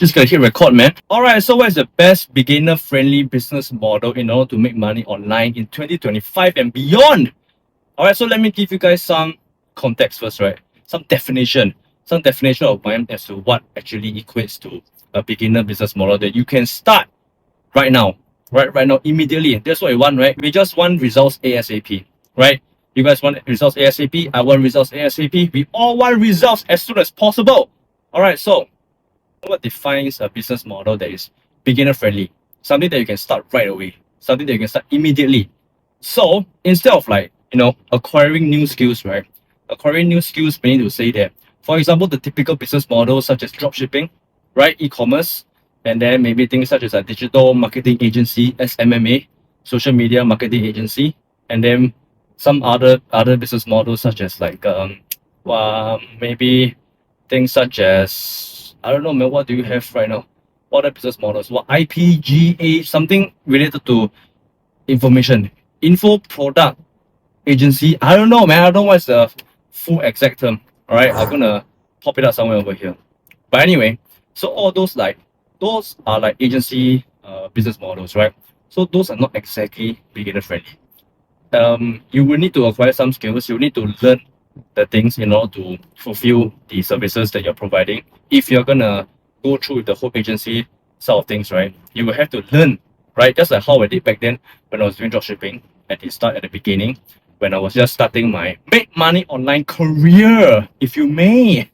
Just gonna hit record, man. Alright, so what is the best beginner-friendly business model in order to make money online in 2025 and beyond? Alright, so let me give you guys some context first, right? Some definition of mine as to what actually equates to a beginner business model that you can start right now. Right now, immediately. That's what we want, right? We just want results ASAP, right? You guys want results ASAP. I want results ASAP. We all want results as soon as possible. Alright, so what defines a business model that is beginner friendly? Something that you can start right away, something that you can start immediately. So instead of acquiring new skills, right? Acquiring new skills meaning to say that, for example, the typical business models such as dropshipping, right? E-commerce, and then maybe things such as a digital marketing agency, SMMA, social media marketing agency, and then some other business models such as maybe things such as, I don't know, man, what do you have right now? What are business models? What IPGA, something related to information, info product agency. I don't know, man. I don't know what's the full exact term. All right, I'm gonna pop it up somewhere over here. But anyway, so all those are like agency business models, right? So those are not exactly beginner friendly. You will need to acquire some skills. You need to learn the things in order to fulfill the services that you're providing. If you're gonna go through with the whole agency side of things, right, you will have to learn, right? Just like how I did back then when I was doing dropshipping at the beginning, when I was just starting my make money online career, if you may,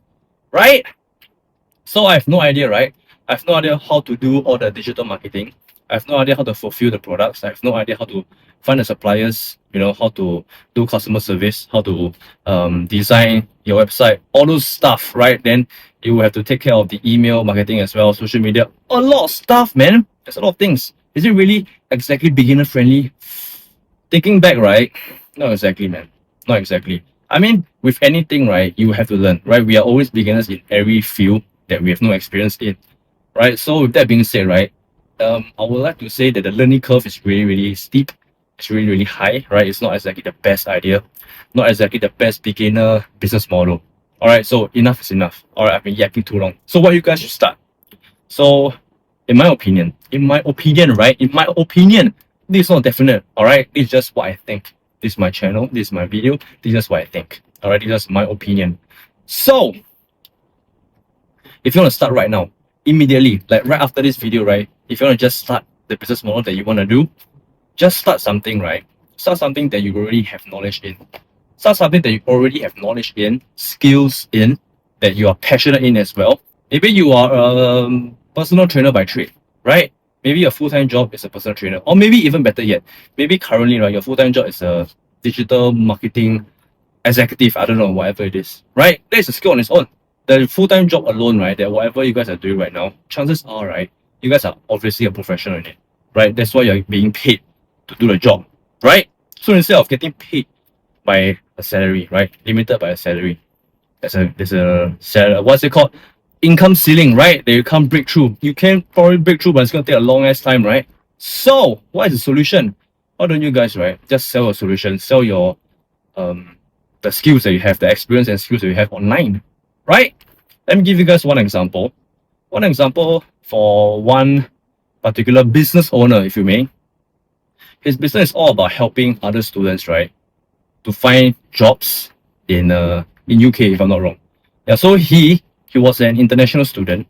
right? So I have no idea, right? I have no idea how to do all the digital marketing. I have no idea how to fulfill the products. I have no idea how to find the suppliers, how to do customer service, how to design your website, all those stuff, right? Then you will have to take care of the email marketing as well, social media, a lot of stuff, man. There's a lot of things. Is it really exactly beginner friendly? Thinking back, right? Not exactly, man. Not exactly. I mean, with anything, right, you have to learn, right? We are always beginners in every field that we have no experience in, right? So with that being said, right, I would like to say that the learning curve is really, really steep. It's really, really high, right? It's not exactly the best idea, not exactly the best beginner business model. All right, so enough is enough. All right, I've been yapping too long. So what you guys should start? So, in my opinion, right? In my opinion, this is not definite. All right, it's just what I think. This is my channel. This is my video. This is just what I think. All right, this is my opinion. So, if you want to start right now, immediately, like right after this video, right? If you want to just start the business model that you want to do, just start something, right? Start something that you already have knowledge in. Start something that you already have knowledge in, skills in, that you are passionate in as well. Maybe you are a personal trainer by trade, right? Maybe your full-time job is a personal trainer, or maybe even better yet, maybe currently, right, your full-time job is a digital marketing executive. I don't know, whatever it is, right? There's a skill on its own. The full-time job alone, right, that whatever you guys are doing right now, chances are, right, you guys are obviously a professional in it, right? That's why you're being paid to do the job, right? So instead of getting paid by a salary, right, limited by a salary, there's a salary, what's it called? Income ceiling, right? That you can't break through. You can probably break through, but it's gonna take a long ass time, right? So what is the solution? Why don't you guys, right, just sell a solution, sell your the skills that you have, the experience and skills that you have online, right? Let me give you guys one example. One example for one particular business owner, if you may. His business is all about helping other students, right, to find jobs in UK, if I'm not wrong. Yeah, so he was an international student,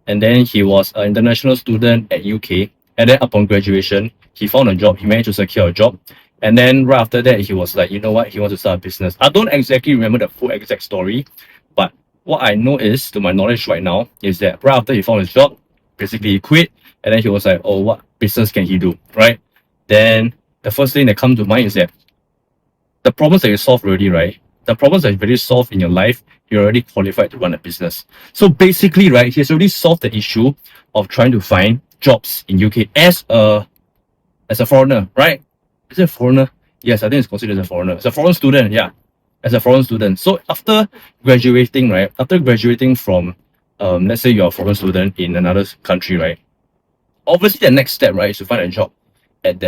and then he was an international student at UK, and then upon graduation, he found a job. He managed to secure a job, and then right after that, he was like, you know what, he wants to start a business. I don't exactly remember the full exact story, but what I know is, to my knowledge right now, is that right after he found his job, basically he quit, and then he was like, oh, what business can he do, right? Then the first thing that comes to mind is that the problems that you solve already, right? The problems that you've already solved in your life, you're already qualified to run a business. So basically, right, he has already solved the issue of trying to find jobs in UK as a foreigner, right? Is it a foreigner? Yes, I think it's considered as a foreigner. It's a foreign student, yeah. As a foreign student. So after graduating, right? After graduating from, let's say you're a foreign student in another country, right? Obviously, the next step, right, is to find a job at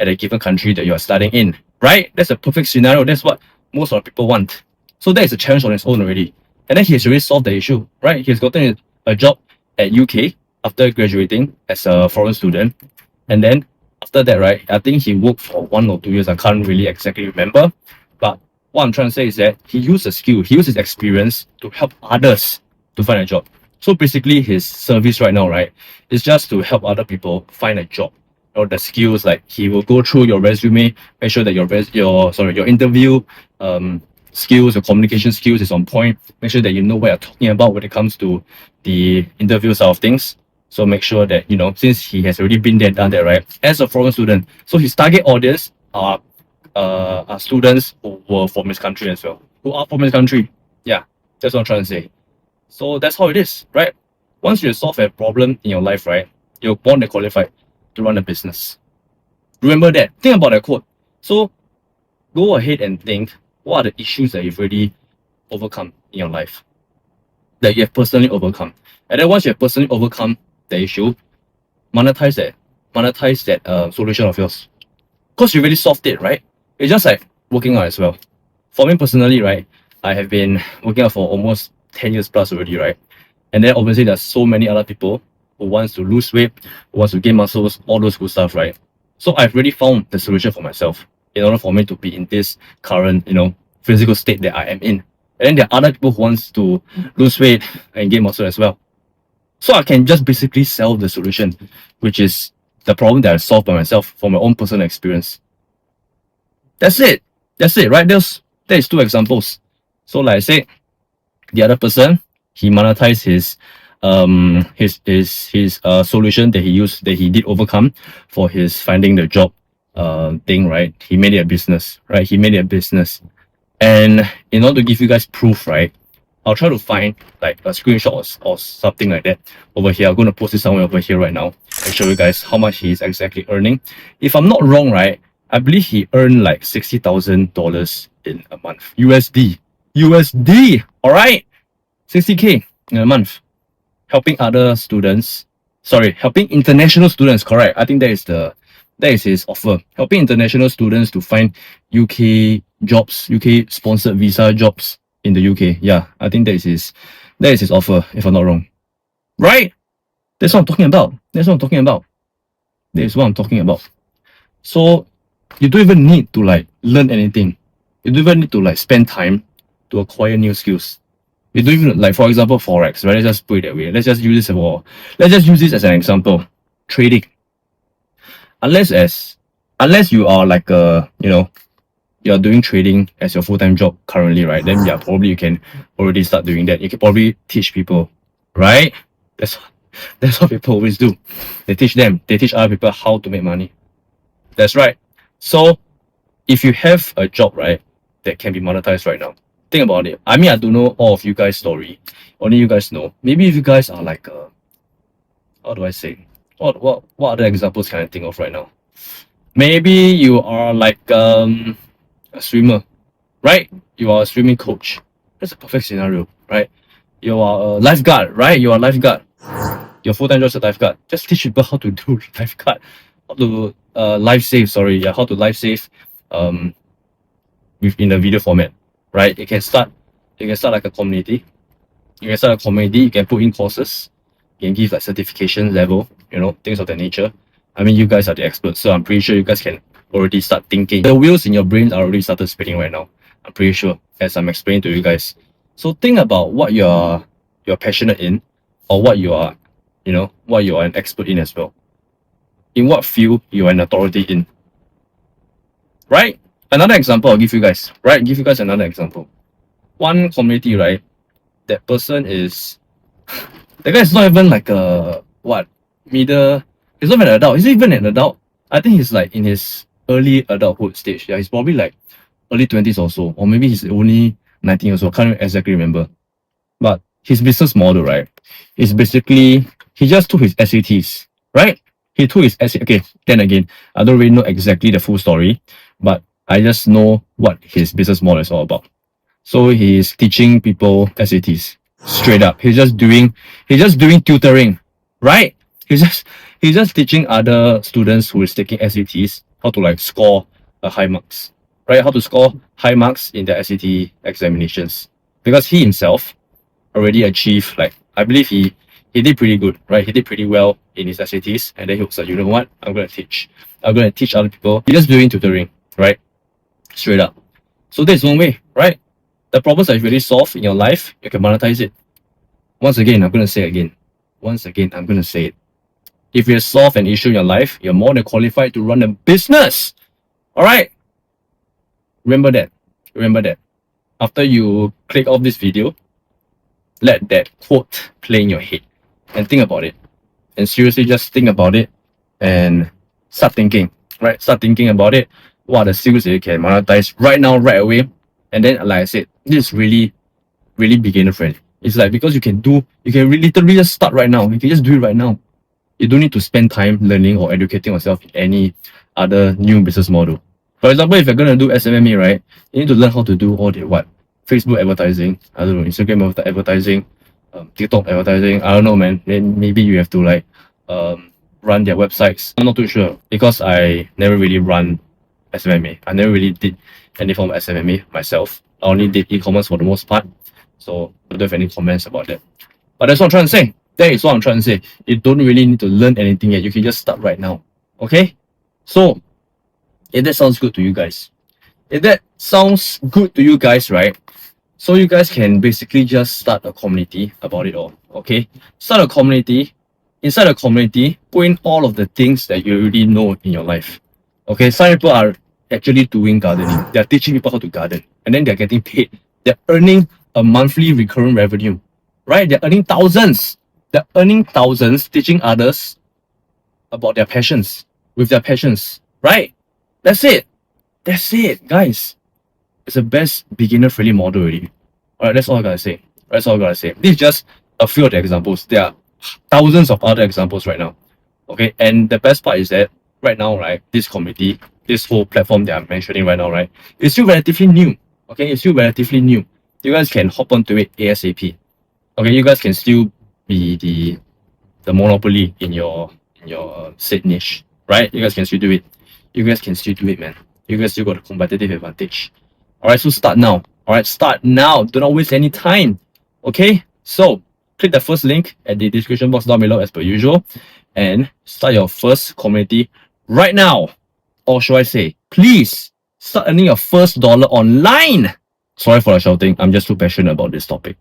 a given country that you are studying in, right? That's a perfect scenario. That's what most of the people want. So that is a challenge on its own already. And then he has already solved the issue, right? He has gotten a job at UK, after graduating as a foreign student. And then after that, right, I think he worked for 1 or 2 years. I can't really exactly remember. But what I'm trying to say is that he used a skill, he used his experience to help others to find a job. So basically, his service right now, right, is just to help other people find a job. Or the skills, like he will go through your resume, make sure that your interview skills, your communication skills is on point. Make sure that you know what you're talking about when it comes to the interview side of things. So make sure that, you know, since he has already been there, done that, right, as a foreign student, so his target audience are students who were from his country as well, who are from his country. Yeah, that's what I'm trying to say. So that's how it is, right? Once you solve a problem in your life, right, you're born and qualified to run a business. Remember that. Think about that quote. So go ahead and think, what are the issues that you've already overcome in your life, that you have personally overcome? And then once you have personally overcome the issue, monetize that solution of yours. Because you already solved it, right? It's just like working out as well. For me personally, right, I have been working out for almost 10 years plus already, right? And then obviously there's so many other people who wants to lose weight, who wants to gain muscles, all those good stuff, right? So I've already found the solution for myself in order for me to be in this current, you know, physical state that I am in. And then there are other people who wants to lose weight and gain muscle as well. So I can just basically sell the solution, which is the problem that I solved by myself from my own personal experience. That's it. That's it, right? That is 2 examples. So like I said, the other person, he monetized his solution that he did overcome for his finding the job thing, right? He made it a business, right? He made it a business. And in order to give you guys proof, right, I'll try to find like a screenshot or something like that over here. I'm going to post it somewhere over here right now and show you guys how much he's exactly earning. If I'm not wrong, right, I believe he earned like $60,000 in a month. USD, all right? 60K in a month. Helping other students, helping international students, correct. I think that is his offer. Helping international students to find UK jobs, UK sponsored visa jobs in the UK. Yeah, I think that is his offer, if I'm not wrong. Right? That's what I'm talking about. That is what I'm talking about. So you don't even need to like learn anything. You don't even need to like spend time to acquire new skills. You don't even, like, for example, Forex, right? Let's just put it that way. Let's just use this as an example. Trading. Unless you are like you're doing trading as your full-time job currently, right? Then yeah, probably you can already start doing that. You can probably teach people, right? That's what people always do. They teach other people how to make money. That's right. So if you have a job, right, that can be monetized right now, think about it. I mean, I don't know all of you guys' story. Only you guys know. Maybe if you guys are like how do I say? What other examples can I think of right now? Maybe you are like a swimmer, right? You are a swimming coach. That's a perfect scenario, right? You are a lifeguard, right? You are a lifeguard. Your full-time job is a lifeguard. Just teach people how to do lifeguard, how to life save. Sorry, yeah, how to life save within a video format, right? You can start like a community. You can put in courses. You can give like certification level, you know, things of that nature. I mean, you guys are the experts, so I'm pretty sure you guys can already start thinking. The wheels in your brain are already started spinning right now. I'm pretty sure, as I'm explaining to you guys. So think about what you're passionate in, or what you are an expert in as well. In what field you are an authority in. Right? Another example I'll give you guys. Right? Give you guys another example. One community, right? That person is the guy is not even like a middle. He's not even an adult. Is he even an adult? I think he's like in his early adulthood stage. Yeah, he's probably like early 20s or so, or maybe he's only 19 years old. Can't exactly remember. But his business model, right, is basically he just took his SATs, right? He took his SAT. Okay, then again, I don't really know exactly the full story, but I just know what his business model is all about. So he's teaching people SATs straight up. He's just doing tutoring, right? He's just teaching other students who is taking SATs how to like score high marks, right? How to score high marks in the SAT examinations, because he himself already achieved, like, I believe he he did pretty good, right? He did pretty well in his SATs, and then he was like, you know what? I'm gonna teach. I'm gonna teach other people. He just doing tutoring, right? Straight up. So that's one way, right? The problems that you really solve in your life, you can monetize it. Once again, I'm gonna say it again. Once again, I'm gonna say it. If you solve an issue in your life, you're more than qualified to run a business. All right. Remember that. Remember that. After you click off this video, let that quote play in your head and think about it. And seriously, just think about it and start thinking, right? Start thinking about it. What are the skills that you can monetize right now, right away? And then, like I said, this is really, really beginner friendly. It's like because you can literally just start right now. You can just do it right now. You don't need to spend time learning or educating yourself in any other new business model. For example, if you're gonna do SMMA, right, you need to learn how to do all the what? Facebook advertising, I don't know, Instagram advertising, TikTok advertising, I don't know, man. Then maybe you have to like run their websites. I'm not too sure because I never really run SMMA. I never really did any form of SMMA myself. I only did e-commerce for the most part. So I don't have any comments about that. But that's what I'm trying to say. That is what I'm trying to say. You don't really need to learn anything yet. You can just start right now. Okay? So, if that sounds good to you guys, right? So you guys can basically just start a community about it all. Okay? Start a community. Inside a community, put in all of the things that you already know in your life. Okay? Some people are actually doing gardening. They're teaching people how to garden. And then they're getting paid. They're earning a monthly recurring revenue. Right? They're earning thousands. They're earning thousands teaching others about their passions, with their passions, right? That's it. That's it, guys. It's the best beginner-friendly model already. Alright, that's all I gotta say. That's all I gotta say. This is just a few of the examples. There are thousands of other examples right now. Okay, and the best part is that right now, right, this community, this whole platform that I'm mentioning right now, right, it's still relatively new. Okay, it's still relatively new. You guys can hop onto it ASAP. Okay, you guys can still be the monopoly in your said niche, right? You guys can still do it. You guys can still do it, man. You guys still got a competitive advantage. All right, so start now. All right, start now. Do not waste any time. Okay, so click the first link at the description box down below as per usual, and start your first community right now. Or should I say, please start earning your first dollar online. Sorry for the shouting. I'm just too passionate about this topic.